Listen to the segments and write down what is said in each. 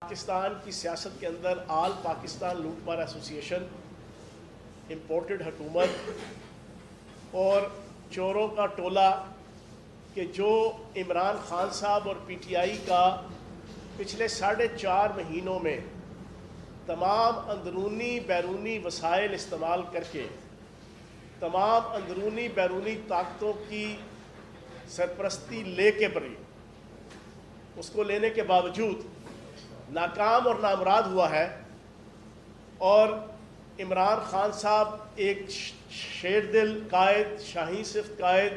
پاکستان کی سیاست کے اندر آل پاکستان لوٹ مار ایسوسی ایشن، امپورٹڈ حکومت اور چوروں کا ٹولہ کہ جو عمران خان صاحب اور پی ٹی آئی کا پچھلے 4.5 مہینوں میں تمام اندرونی بیرونی وسائل استعمال کر کے تمام اندرونی بیرونی طاقتوں کی سرپرستی لے کے بری، اس کو لینے کے باوجود ناکام اور نامراد ہوا ہے، اور عمران خان صاحب ایک شیر دل قائد، شاہین صفت قائد،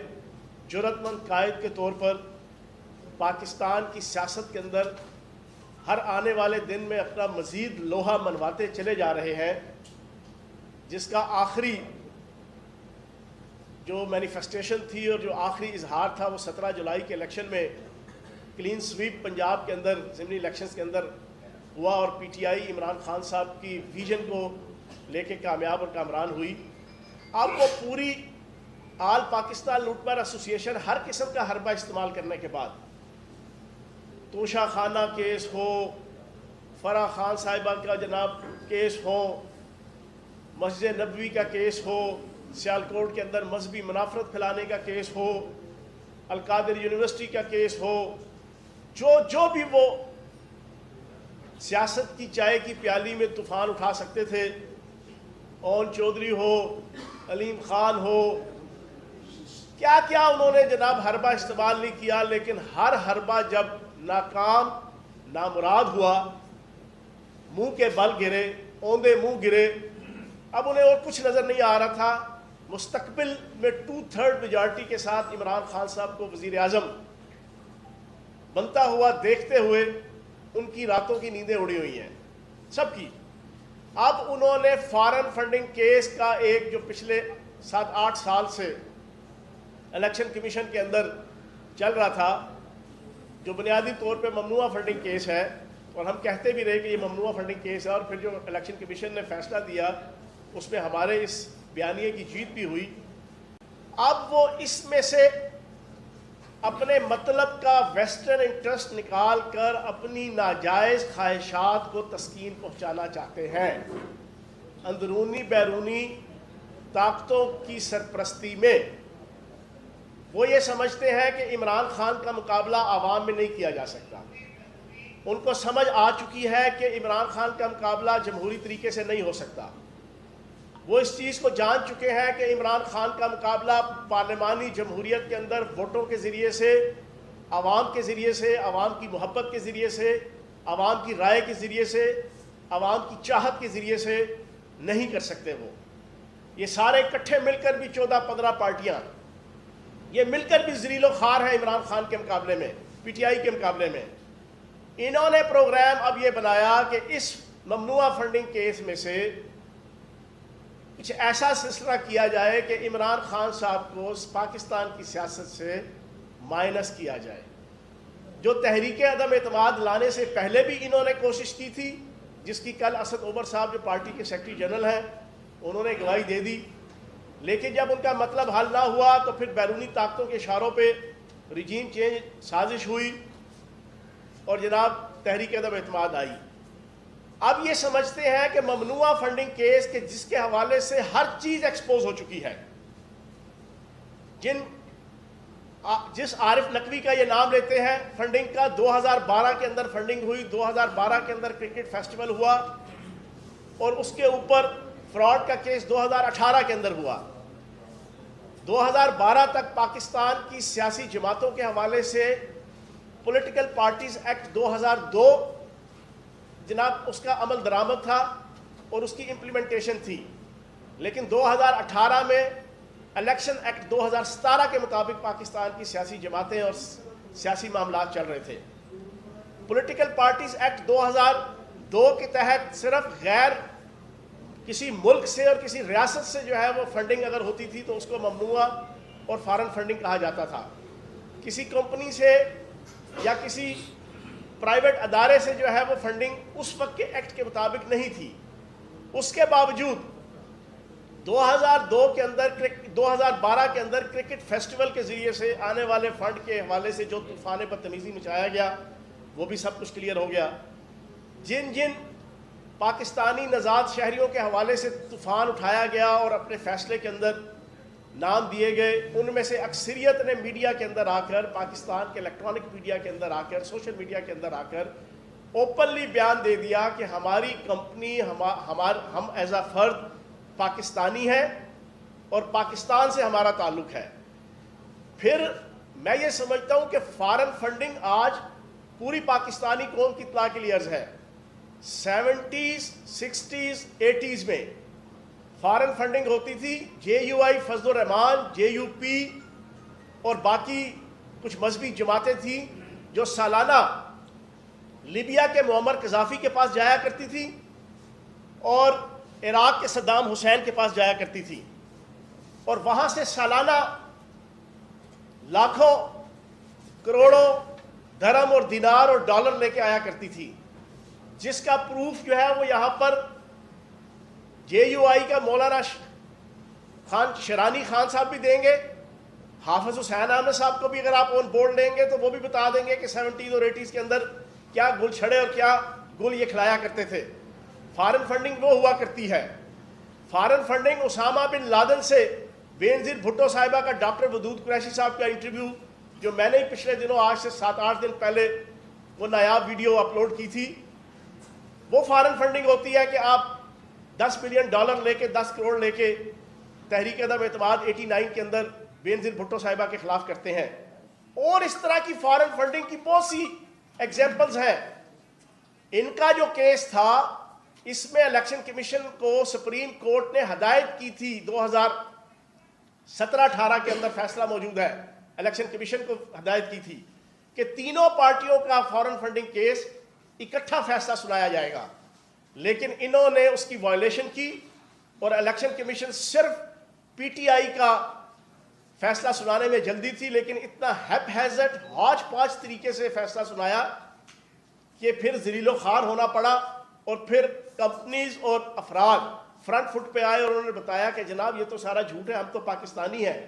جرأت مند قائد کے طور پر پاکستان کی سیاست کے اندر ہر آنے والے دن میں اپنا مزید لوہا منواتے چلے جا رہے ہیں، جس کا آخری جو مینیفیسٹیشن تھی اور جو آخری اظہار تھا وہ 17 جولائی کے الیکشن میں کلین سویپ پنجاب کے اندر ضمنی الیکشنز کے اندر ہوا، اور P T I Imran Khan صاحب کی ویژن کو لے کے کامیاب اور کامران ہوئی۔ اب وہ پوری آل پاکستان لوٹ مار ایسوسی ایشن ہر قسم کا حربہ استعمال کرنے کے بعد، توشہ خانہ کیس ہو، فرح خان صاحبہ کا جناب کیس ہو، مسجد نبوی کا کیس ہو، سیالکوٹ کے اندر مذہبی منافرت پھیلانے کا کیس ہو، القادر یونیورسٹی کا کیس ہو، جو بھی وہ سیاست کی چائے کی پیالی میں طوفان اٹھا سکتے تھے، اون چودھری ہو، علیم خان ہو، کیا کیا انہوں نے جناب حربہ استعمال نہیں کیا، لیکن ہر حربہ جب ناکام نامراد ہوا، منہ کے بل گرے، اوندے منہ گرے، اب انہیں اور کچھ نظر نہیں آ رہا تھا۔ مستقبل میں 2/3 میجارٹی کے ساتھ عمران خان صاحب کو وزیر اعظم بنتا ہوا دیکھتے ہوئے ان کی راتوں کی نیندیں اڑی ہوئی ہیں، سب کی۔ اب انہوں نے فارن فنڈنگ کیس کا ایک جو پچھلے 7-8 سال سے الیکشن کمیشن کے اندر چل رہا تھا، جو بنیادی طور پہ ممنوعہ فنڈنگ کیس ہے، اور ہم کہتے بھی رہے کہ یہ ممنوعہ فنڈنگ کیس ہے، اور پھر جو الیکشن کمیشن نے فیصلہ دیا اس میں ہمارے اس بیانیے کی جیت بھی ہوئی۔ اب وہ اس میں سے اپنے مطلب کا ویسٹرن انٹرسٹ نکال کر اپنی ناجائز خواہشات کو تسکین پہنچانا چاہتے ہیں، اندرونی بیرونی طاقتوں کی سرپرستی میں۔ وہ یہ سمجھتے ہیں کہ عمران خان کا مقابلہ عوام میں نہیں کیا جا سکتا، ان کو سمجھ آ چکی ہے کہ عمران خان کا مقابلہ جمہوری طریقے سے نہیں ہو سکتا۔ وہ اس چیز کو جان چکے ہیں کہ عمران خان کا مقابلہ پارلیمانی جمہوریت کے اندر ووٹوں کے ذریعے سے، عوام کے ذریعے سے، عوام کی محبت کے ذریعے سے، عوام کی رائے کے ذریعے سے، عوام کی چاہت کے ذریعے سے نہیں کر سکتے۔ وہ یہ سارے اکٹھے مل کر بھی 14-15 پارٹیاں یہ مل کر بھی ذلیل و خوار ہیں عمران خان کے مقابلے میں، پی ٹی آئی کے مقابلے میں۔ انہوں نے پروگرام اب یہ بنایا کہ اس ممنوعہ فنڈنگ کیس میں سے کچھ ایسا سلسلہ کیا جائے کہ عمران خان صاحب کو پاکستان کی سیاست سے مائنس کیا جائے۔ جو تحریک عدم اعتماد لانے سے پہلے بھی انہوں نے کوشش کی تھی، جس کی کل اسد عمر صاحب جو پارٹی کے سیکرٹری جنرل ہیں انہوں نے گواہی دے دی، لیکن جب ان کا مطلب حل نہ ہوا تو پھر بیرونی طاقتوں کے اشاروں پہ رجیم چینج سازش ہوئی اور جناب تحریک عدم اعتماد آئی۔ اب یہ سمجھتے ہیں کہ ممنوعہ فنڈنگ کیس کے جس کے حوالے سے ہر چیز ایکسپوز ہو چکی ہے، جس عارف نقوی کا یہ نام لیتے ہیں فنڈنگ کا، 2012 کے اندر فنڈنگ ہوئی، 2012 کے اندر کرکٹ فیسٹیول ہوا، اور اس کے اوپر فراڈ کا کیس 2018 کے اندر ہوا۔ 2012 تک پاکستان کی سیاسی جماعتوں کے حوالے سے پولیٹیکل پارٹیز ایکٹ 2002 جناب اس کا عمل درآمد تھا اور اس کی امپلیمنٹیشن تھی، لیکن 2018 میں الیکشن ایکٹ 2017 کے مطابق پاکستان کی سیاسی جماعتیں اور سیاسی معاملات چل رہے تھے۔ پولیٹیکل پارٹیز ایکٹ 2002 کے تحت صرف غیر کسی ملک سے اور کسی ریاست سے جو ہے وہ فنڈنگ اگر ہوتی تھی تو اس کو ممنوعہ اور فارن فنڈنگ کہا جاتا تھا۔ کسی کمپنی سے یا کسی پرائیویٹ ادارے سے جو ہے وہ فنڈنگ اس وقت کے ایکٹ کے مطابق نہیں تھی۔ اس کے باوجود 2002 کے اندر 2012 کے اندر کرکٹ فیسٹیول کے ذریعے سے آنے والے فنڈ کے حوالے سے جو طوفان بدتمیزی مچایا گیا وہ بھی سب کچھ کلیئر ہو گیا۔ جن جن پاکستانی نژاد شہریوں کے حوالے سے طوفان اٹھایا گیا اور اپنے فیصلے کے اندر نام دیے گئے، ان میں سے اکثریت نے میڈیا کے اندر آ کر، پاکستان کے الیکٹرانک میڈیا کے اندر آ کر، سوشل میڈیا کے اندر آ کر اوپنلی بیان دے دیا کہ ہماری کمپنی، ہم ایز اے فرد پاکستانی ہیں اور پاکستان سے ہمارا تعلق ہے۔ پھر میں یہ سمجھتا ہوں کہ فارن فنڈنگ آج پوری پاکستانی قوم کی اطلاع کے لیے عرض ہے۔ 70s 60s 80s میں فارن فنڈنگ ہوتی تھی، جے you I Fazal Rahman, J U P اور باقی کچھ مذہبی جماعتیں تھیں جو سالانہ لیبیا کے معمر قذافی کے پاس جایا کرتی تھی اور عراق کے صدام حسین کے پاس جایا کرتی تھی، اور وہاں سے سالانہ لاکھوں کروڑوں درہم اور دینار اور ڈالر لے کے آیا کرتی تھی، جس کا پروف جو ہے وہ یہاں پر جے یو آئی کا مولانا شرانی خان صاحب بھی دیں گے، حافظ حسین احمد صاحب کو بھی اگر آپ آن بورڈ لیں گے تو وہ بھی بتا دیں گے کہ 70s اور 80s کے اندر کیا گل چھڑے اور کیا گل یہ کھلایا کرتے تھے۔ فارن فنڈنگ وہ ہوا کرتی ہے۔ Foreign funding Osama bin Laden سے بینظیر بھٹو صاحبہ کا ڈاکٹر ودود قریشی صاحب کا انٹرویو جو میں نے ہی پچھلے دنوں، آج سے 7-8 دن پہلے وہ نایاب ویڈیو اپلوڈ کی تھی، وہ فارن فنڈنگ ہوتی ہے کہ آپ $10 ملین لے کے، 10 کروڑ لے کے تحریک عدم اعتماد 89 کے اندر بینظیر بھٹو صاحبہ کے خلاف کرتے ہیں۔ اور اس طرح کی فارن فنڈنگ کی بہت سی ایگزامپلز ہیں۔ ان کا جو کیس تھا، اس میں الیکشن کمیشن کو سپریم کورٹ نے ہدایت کی تھی، 2017-18 کے اندر فیصلہ موجود ہے، الیکشن کمیشن کو ہدایت کی تھی کہ تینوں پارٹیوں کا فارن فنڈنگ کیس اکٹھا فیصلہ سنایا جائے گا، لیکن انہوں نے اس کی وائلیشن کی اور الیکشن کمیشن صرف پی ٹی آئی کا فیصلہ سنانے میں جلدی تھی، لیکن اتنا ہیپ ہیزٹ ہاچ پاچ طریقے سے فیصلہ سنایا کہ پھر ذلیل و خوار ہونا پڑا، اور پھر کمپنیز اور افراد فرنٹ فٹ پہ آئے اور انہوں نے بتایا کہ جناب یہ تو سارا جھوٹ ہے، ہم تو پاکستانی ہیں۔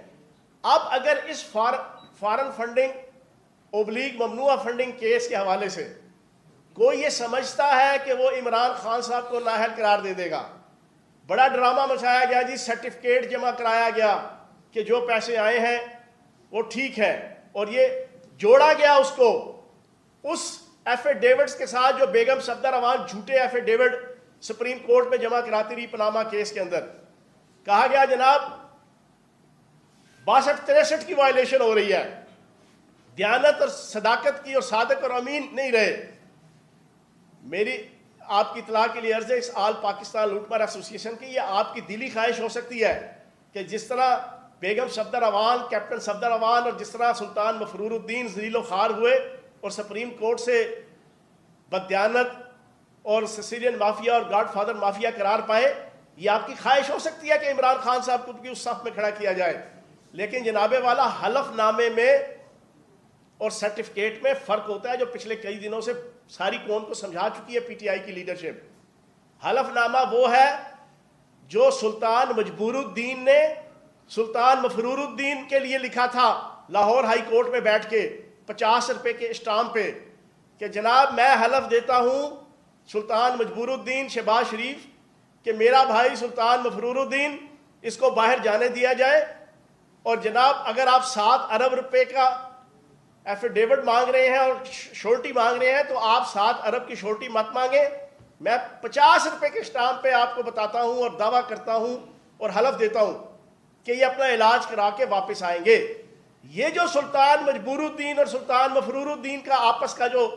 اب اگر اس فارن فنڈنگ اوبلیگ ممنوعہ فنڈنگ کیس کے حوالے سے کوئی یہ سمجھتا ہے کہ وہ عمران خان صاحب کو نااہل قرار دے دے گا، بڑا ڈرامہ مچایا گیا جی، سرٹیفکیٹ جمع کرایا گیا کہ جو پیسے آئے ہیں وہ ٹھیک ہے، اور یہ جوڑا گیا اس کو اس ایفیڈیوٹس کے ساتھ جو بیگم صفدر امان جھوٹے ایفیڈیوٹ سپریم کورٹ میں جمع کراتی رہی پاناما کیس کے اندر۔ کہا گیا جناب 62-63 کی وائلیشن ہو رہی ہے، دیانت اور صداقت کی اور صادق اور امین نہیں رہے۔ میری آپ کی اطلاع کے لیے عرض ہے، اس آل پاکستان لوٹ مار ایسوسی ایشن کی یہ آپ کی دلی خواہش ہو سکتی ہے کہ جس طرح بیگم صفدر امان، کیپٹن صفدر امان اور جس طرح سلطان مفرور الدین ذلیل و خوار ہوئے اور سپریم کورٹ سے بددیانت اور سیسیلین مافیا اور گاڈ فادر مافیا قرار پائے، یہ آپ کی خواہش ہو سکتی ہے کہ عمران خان صاحب کو بھی اس صف میں کھڑا کیا جائے، لیکن جناب والا حلف نامے میں اور سرٹیفکیٹ میں فرق ہوتا ہے، جو پچھلے کئی دنوں سے ساری قوم کو سمجھا چکی ہے پی ٹی آئی کی لیڈرشپ۔ حلف نامہ وہ ہے جو سلطان مجبور الدین نے سلطان مفرور الدین کے لیے لکھا تھا لاہور ہائی کورٹ میں بیٹھ کے 50 روپے کے اسٹامپ پہ کہ جناب میں حلف دیتا ہوں سلطان مجبور الدین شہباز شریف کہ میرا بھائی سلطان مفرور الدین اس کو باہر جانے دیا جائے، اور جناب اگر آپ 7 ارب روپے کا ایفیڈیوٹ مانگ رہے ہیں اور شورٹی مانگ رہے ہیں تو آپ 7 ارب کی شورٹی مت مانگیں، میں 50 روپے کے اسٹامپ پہ آپ کو بتاتا ہوں اور دعویٰ کرتا ہوں اور حلف دیتا ہوں کہ یہ اپنا علاج کرا کے واپس آئیں گے۔ یہ جو سلطان مجبور الدین اور سلطان مفرور الدین کا آپس کا جو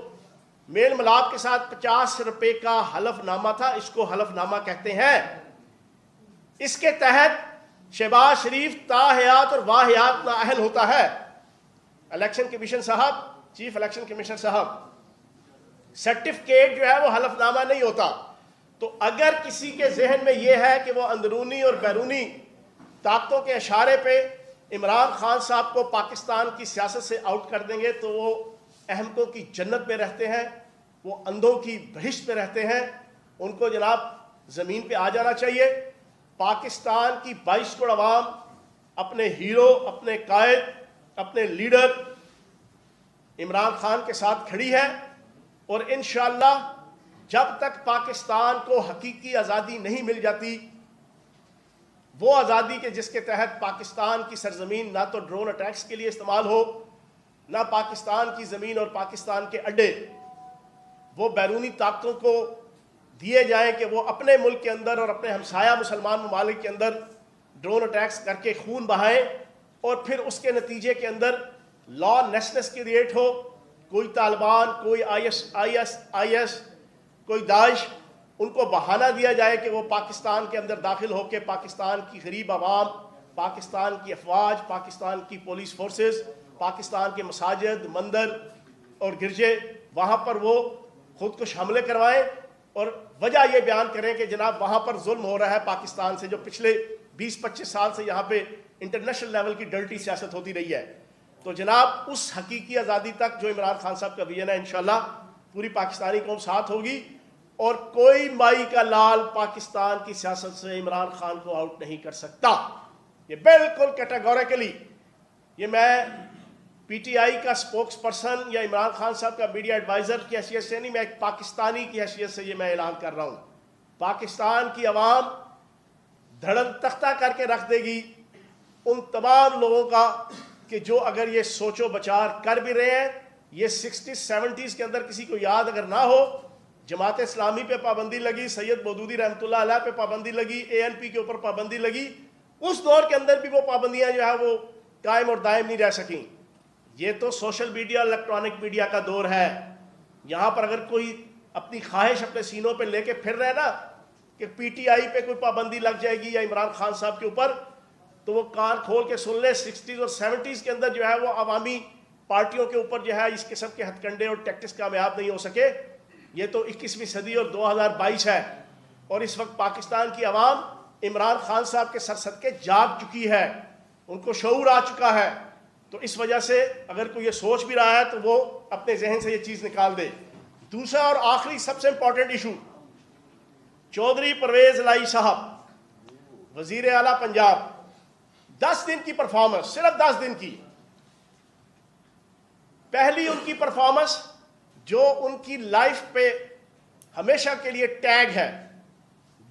میل ملاپ کے ساتھ 50 روپے کا حلف نامہ تھا، اس کو حلف نامہ کہتے ہیں۔ اس کے تحت شہباز شریف تاحیات اور واحیات نااہل ہوتا ہے۔ الیکشن کمیشن صاحب، چیف الیکشن کمیشنر صاحب، سرٹیفکیٹ جو ہے وہ حلف نامہ نہیں ہوتا۔ تو اگر کسی کے ذہن میں یہ ہے کہ وہ اندرونی اور بیرونی طاقتوں کے اشارے پہ عمران خان صاحب کو پاکستان کی سیاست سے آؤٹ کر دیں گے تو وہ احمقوں کی جنت میں رہتے ہیں، وہ اندھوں کی بہشت میں رہتے ہیں، ان کو جناب زمین پہ آ جانا چاہیے۔ پاکستان کی 22 کروڑ عوام اپنے ہیرو، اپنے قائد، اپنے لیڈر عمران خان کے ساتھ کھڑی ہے، اور انشاءاللہ جب تک پاکستان کو حقیقی آزادی نہیں مل جاتی، وہ آزادی کے جس کے تحت پاکستان کی سرزمین نہ تو ڈرون اٹیکس کے لیے استعمال ہو، نہ پاکستان کی زمین اور پاکستان کے اڈے وہ بیرونی طاقتوں کو دیے جائیں کہ وہ اپنے ملک کے اندر اور اپنے ہمسایہ مسلمان ممالک کے اندر ڈرون اٹیکس کر کے خون بہائیں، اور پھر اس کے نتیجے کے اندر لا نیسنس کریٹ ہو، کوئی طالبان، کوئی آئی ایس، کوئی داعش، ان کو بہانہ دیا جائے کہ وہ پاکستان کے اندر داخل ہو کے پاکستان کی غریب عوام، پاکستان کی افواج، پاکستان کی پولیس فورسز، پاکستان کے مساجد، مندر اور گرجے، وہاں پر وہ خودکش حملے کروائیں اور وجہ یہ بیان کریں کہ جناب وہاں پر ظلم ہو رہا ہے پاکستان سے، جو پچھلے 20-25 سال سے یہاں پہ انٹرنیشنل لیول کی ڈرٹی سیاست ہوتی رہی ہے۔ تو جناب اس حقیقی آزادی تک جو عمران خان صاحب کا ویژن ہے، انشاءاللہ پوری پاکستانی قوم ساتھ ہوگی، اور کوئی مائی کا لال پاکستان کی سیاست سے عمران خان کو آؤٹ نہیں کر سکتا۔ یہ بالکل کیٹیگوریکلی، یہ میں پی ٹی آئی کا سپوکس پرسن یا عمران خان صاحب کا میڈیا ایڈوائزر کی حیثیت سے نہیں، میں ایک پاکستانی کی حیثیت سے یہ میں اعلان کر رہا ہوں۔ پاکستان کی عوام دھڑم تختہ کر کے رکھ دے گی ان تمام لوگوں کا کہ جو اگر یہ سوچ و بچار کر بھی رہے ہیں، یہ 60-70s کے اندر کسی کو یاد اگر نہ ہو، جماعت اسلامی پہ پابندی لگی، سید مودودی رحمۃ اللہ علیہ پہ پابندی لگی، ANP کے اوپر پابندی لگی، اس دور کے اندر بھی وہ پابندیاں جو ہے وہ قائم اور دائم نہیں رہ سکیں۔ یہ تو سوشل میڈیا، الیکٹرانک میڈیا کا دور ہے۔ یہاں پر اگر کوئی اپنی خواہش اپنے سینوں پہ لے کے پھر رہے نا کہ پی ٹی آئی پہ کوئی پابندی لگ جائے گی یا عمران خان صاحب کے اوپر، تو وہ کان کھول کے سن لے، 60s اور 70s کے اندر جو ہے وہ عوامی پارٹیوں کے اوپر جو ہے اس قسم کے ہتھ کنڈے اور ٹیکٹس کامیاب نہیں ہو سکے۔ یہ تو 21ویں صدی اور 2022 ہے، اور اس وقت پاکستان کی عوام عمران خان صاحب کے سر صدقے جاگ چکی ہے، ان کو شعور آ چکا ہے۔ تو اس وجہ سے اگر کوئی یہ سوچ بھی رہا ہے تو وہ اپنے ذہن سے یہ چیز نکال دے۔ دوسرا اور آخری سب سے امپورٹنٹ ایشو، چودھری پرویز الہی صاحب وزیر اعلیٰ پنجاب، 10 دن کی پرفارمنس، صرف 10 دن کی، پہلی ان کی پرفارمنس جو ان کی لائف پہ ہمیشہ کے لیے ٹیگ ہے،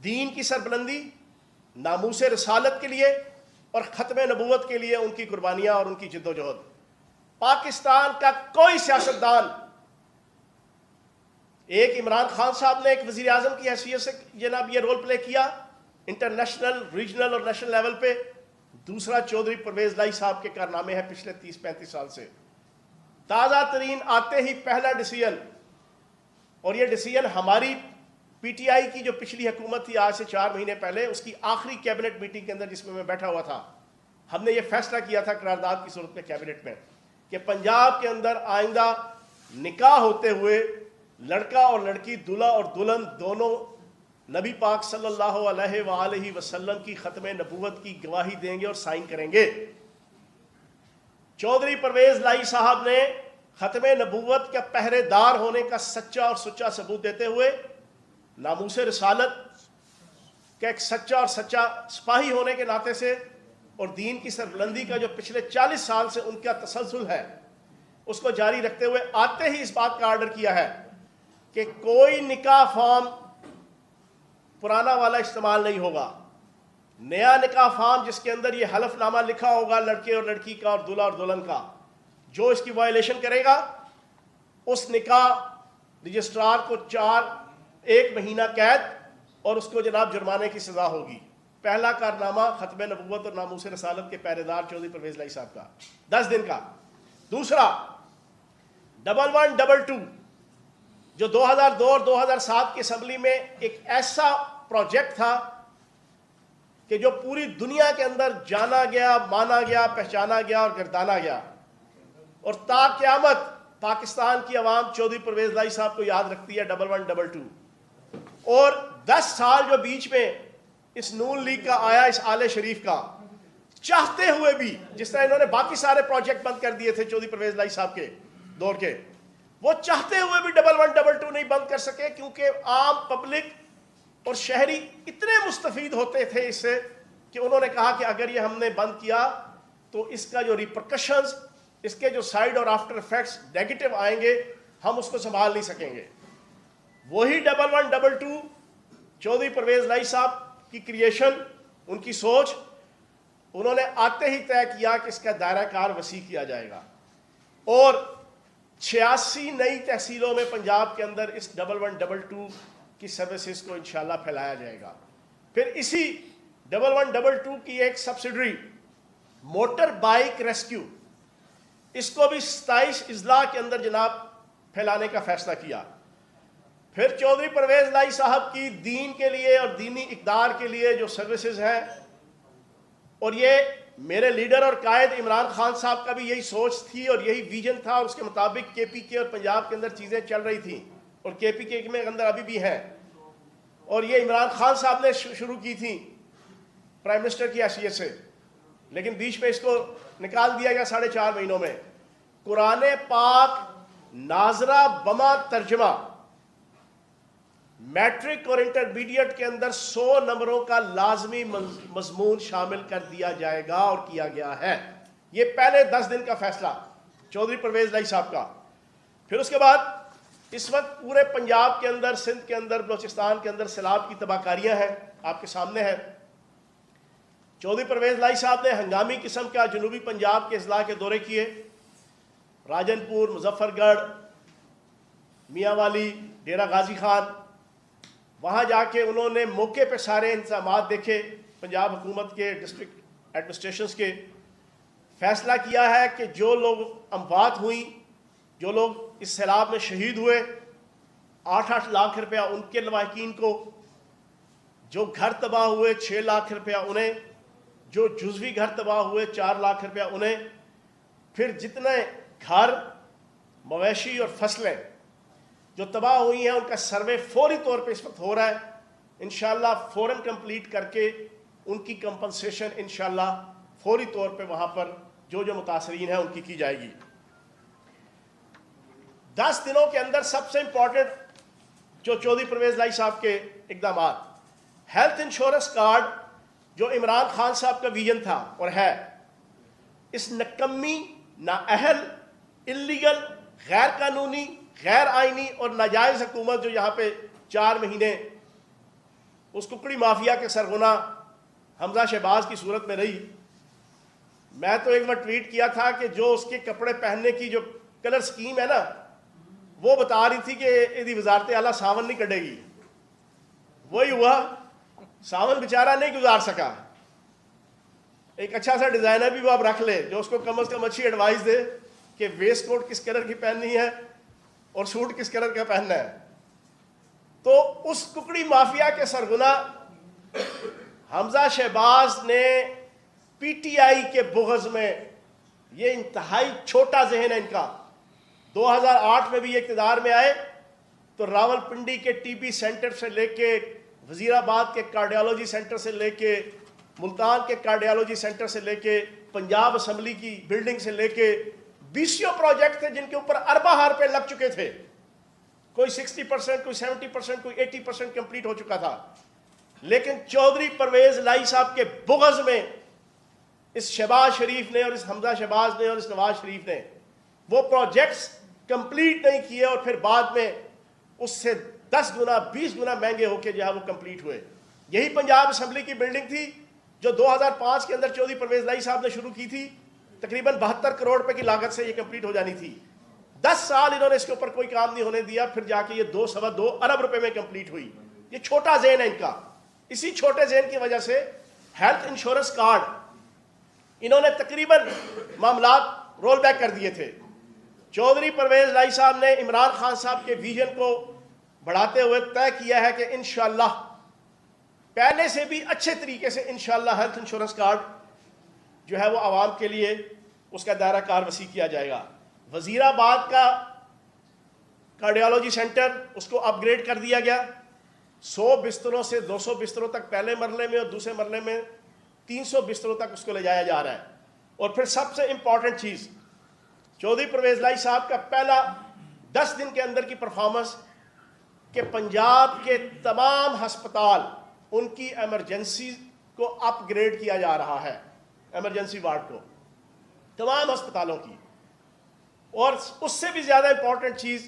دین کی سربلندی، ناموس رسالت کے لیے اور ختم نبوت کے لیے ان کی قربانیاں اور ان کی جد و جہد۔ پاکستان کا کوئی سیاستدان، ایک عمران خان صاحب نے ایک وزیر اعظم کی حیثیت سے جناب یہ رول پلے کیا انٹرنیشنل، ریجنل اور نیشنل لیول پہ، دوسرا چودھری پرویز الہی صاحب کے کارنامے ہیں پچھلے 30-35 سال سے۔ تازہ ترین آتے ہی پہلا ڈیسیژن، اور یہ ڈیسیژن ہماری پی ٹی آئی کی جو پچھلی حکومت تھی آج سے 4 مہینے پہلے، اس کی آخری کیبنٹ میٹنگ کے اندر جس میں بیٹھا ہوا تھا، ہم نے یہ فیصلہ کیا تھا قرارداد کی صورت میں کیبنٹ میں کہ پنجاب کے اندر آئندہ نکاح ہوتے ہوئے لڑکا اور لڑکی، دلہا اور دلہن دونوں نبی پاک صلی اللہ علیہ وآلہ وسلم کی ختم نبوت کی گواہی دیں گے اور سائن کریں گے۔ چودھری پرویز الہی صاحب نے ختم نبوت کا پہرے دار ہونے کا سچا اور سچا ثبوت دیتے ہوئے، ناموس رسالت کا ایک سچا اور سچا سپاہی ہونے کے ناطے سے، اور دین کی سربلندی کا جو پچھلے 40 سال سے ان کا تسلسل ہے، اس کو جاری رکھتے ہوئے آتے ہی اس بات کا آرڈر کیا ہے کہ کوئی نکاح فارم پرانا والا استعمال نہیں ہوگا، نیا نکاح فارم جس کے اندر یہ حلف نامہ لکھا ہوگا لڑکے اور لڑکی کا اور دلہا اور دلہن کا، جو اس کی وائلیشن کرے گا اس نکاح رجسٹرار کو 1 مہینہ قید اور اس کو جناب جرمانے کی سزا ہوگی۔ پہلا کارنامہ ختم نبوت اور ناموس رسالت کے پہرے دار چودھری پرویز الہی صاحب کا 10 دن کا۔ دوسرا 1122 جو 2002 اور 2007 کی اسمبلی میں ایک ایسا پروجیکٹ تھا کہ جو پوری دنیا کے اندر جانا گیا، مانا گیا، پہچانا گیا اور گردانا گیا، اور تا قیامت پاکستان کی عوام چودھری پرویز الہی صاحب کو یاد رکھتی ہے 1122۔ اور 10 سال جو بیچ میں اس نون لیگ کا آیا، اس آل شریف کا، چاہتے ہوئے بھی، جس طرح انہوں نے باقی سارے پروجیکٹ بند کر دیے تھے چودھری پرویز الہی صاحب کے دور کے، وہ چاہتے ہوئے بھی 1122 نہیں بند کر سکے، کیونکہ عام پبلک اور شہری اتنے مستفید ہوتے تھے اس سے کہ انہوں نے کہا کہ اگر یہ ہم نے بند کیا تو اس کا جو ریپرکشنز، اس کے جو سائیڈ اور آفٹر ایفیکٹس نیگیٹو آئیں گے، ہم اس کو سنبھال نہیں سکیں گے۔ وہی 1122 چودھری پرویز لائی صاحب کی کریشن، ان کی سوچ، انہوں نے آتے ہی طے کیا کہ اس کا دائرہ کار وسیع کیا جائے گا، اور 86 نئی تحصیلوں میں پنجاب کے اندر اس 1122 کی سروسز کو انشاءاللہ پھیلایا جائے گا۔ پھر اسی 1122 کی ایک سبسیڈری موٹر بائک ریسکیو، اس کو بھی 27 اضلاع کے اندر جناب پھیلانے کا فیصلہ کیا۔ پھر چودھری پرویز لائی صاحب کی دین کے لیے اور دینی اقدار کے لیے جو سروسز ہیں، اور یہ میرے لیڈر اور قائد عمران خان صاحب کا بھی یہی سوچ تھی اور یہی ویژن تھا، اور اس کے مطابق کے پی کے اور پنجاب کے اندر چیزیں چل رہی تھیں، اور کے پی کے میں اندر ابھی بھی ہیں، اور یہ عمران خان صاحب نے شروع کی تھی پرائم منسٹر کی حیثیت سے، لیکن بیچ میں اس کو نکال دیا گیا 4.5 مہینوں میں۔ قرآن پاک ناظرہ بما ترجمہ میٹرک اور انٹرمیڈیٹ کے اندر 100 نمبروں کا لازمی مضمون شامل کر دیا جائے گا، اور کیا گیا ہے۔ یہ پہلے 10 دن کا فیصلہ چودھری پرویز لائی صاحب کا۔ پھر اس کے بعد اس وقت پورے پنجاب کے اندر، سندھ کے اندر، بلوچستان کے اندر سیلاب کی تباہ کاریاں ہیں، آپ کے سامنے ہیں۔ چودھری پرویز لائی صاحب نے ہنگامی قسم کا جنوبی پنجاب کے اضلاع کے دورے کیے، راجن پور، مظفر گڑھ، میاں والی، ڈیرہ غازی خان۔ وہاں جا کے انہوں نے موقع پہ سارے انتظامات دیکھے، پنجاب حکومت کے، ڈسٹرکٹ ایڈمنسٹریشنز کے۔ فیصلہ کیا ہے کہ جو لوگ اموات ہوئیں، جو لوگ اس سیلاب میں شہید ہوئے، 8-8 لاکھ روپیہ ان کے لواحقین کو، جو گھر تباہ ہوئے 6 لاکھ روپیہ انہیں، جو جزوی گھر تباہ ہوئے 4 لاکھ روپیہ انہیں۔ پھر جتنے گھر، مویشی اور فصلیں جو تباہ ہوئی ہیں، ان کا سروے فوری طور پہ اس وقت ہو رہا ہے، انشاءاللہ فوراً کمپلیٹ کر کے ان کی کمپنسیشن انشاءاللہ فوری طور پہ وہاں پر جو جو متاثرین ہیں ان کی جائے گی۔ 10 دنوں کے اندر سب سے امپورٹنٹ جو چودھری پرویز لائی صاحب کے اقدامات، ہیلتھ انشورنس کارڈ جو عمران خان صاحب کا ویژن تھا اور ہے، اس نکمی، نااہل، اللیگل، غیر قانونی، غیر آئینی اور ناجائز حکومت جو یہاں پہ 4 مہینے اس ککڑی مافیا کے سرغنہ حمزہ شہباز کی صورت میں رہی۔ میں تو ایک بار ٹویٹ کیا تھا کہ جو اس کے کپڑے پہننے کی جو کلر سکیم ہے نا، وہ بتا رہی تھی کہ یہ وزارت اعلیٰ ساون نہیں کٹے گی۔ وہی ہوا، ساون بیچارہ نہیں گزار سکا۔ ایک اچھا سا ڈیزائنر بھی وہ آپ رکھ لے جو اس کو کم از کم اچھی ایڈوائز دے کہ ویسٹ کوٹ کس کلر کی پہننی ہے اور سوٹ کس کلر کا پہننا ہے۔ تو اس ککڑی مافیا کے سرغنہ حمزہ شہباز نے پی ٹی آئی کے بغض میں، یہ انتہائی چھوٹا ذہن ہے ان کا۔ 2008 میں بھی یہ اقتدار میں آئے تو راول پنڈی کے ٹی بی سینٹر سے لے کے، وزیر آباد کے کارڈیالوجی سینٹر سے لے کے، ملتان کے کارڈیالوجی سینٹر سے لے کے، پنجاب اسمبلی کی بلڈنگ سے لے کے 20 پروجیکٹ تھے جن کے اوپر اربہ روپے لگ چکے تھے۔ کوئی 60%، کوئی 70%، کوئی 80% کمپلیٹ ہو چکا تھا۔ لیکن چودھری پرویز لائی صاحب کے بغض میں اس شہباز شریف نے اور اس حمزہ شہباز نے اور اس نواز شریف نے وہ پروجیکٹس کمپلیٹ نہیں کیے، اور پھر بعد میں اس سے 10 گنا 20 گنا مہنگے ہو کے جہاں وہ کمپلیٹ ہوئے۔ یہی پنجاب اسمبلی کی بلڈنگ تھی جو 2005 کے اندر چودھری پرویز لائی صاحب نے شروع کی تھی، تقریباً 72 کروڑ روپے کی لاگت سے یہ کمپلیٹ ہو جانی تھی۔ 10 سال انہوں نے اس کے اوپر کوئی کام نہیں ہونے دیا، پھر جا کے یہ 2.25 ارب روپے میں کمپلیٹ ہوئی۔ یہ چھوٹا ذہن ہے ان کا۔ اسی چھوٹے ذہن کی وجہ سے ہیلتھ انشورنس کارڈ انہوں نے تقریباً معاملات رول بیک کر دیے تھے۔ چودھری پرویز لائی صاحب نے عمران خان صاحب کے ویژن کو بڑھاتے ہوئے طے کیا ہے کہ انشاءاللہ پہلے سے بھی اچھے طریقے سے انشاءاللہ ہیلتھ انشورنس کارڈ جو ہے وہ عوام کے لیے اس کا دائرہ کار وسیع کیا جائے گا۔ وزیر آباد کا کارڈیالوجی سینٹر، اس کو اپ گریڈ کر دیا گیا، 100 بستروں سے 200 بستروں تک پہلے مرلے میں، اور دوسرے مرلے میں 300 بستروں تک اس کو لے جایا جا رہا ہے۔ اور پھر سب سے امپورٹنٹ چیز، چودھری پرویز لائی صاحب کا پہلا 10 دن کے اندر کی پرفارمنس کہ پنجاب کے تمام ہسپتال، ان کی ایمرجنسی کو اپ گریڈ کیا جا رہا ہے، ایمرجنسی وارڈ کو، تمام ہسپتالوں کی۔ اور اس سے بھی زیادہ امپورٹنٹ چیز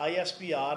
ISPR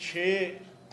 6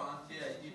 5-6 IG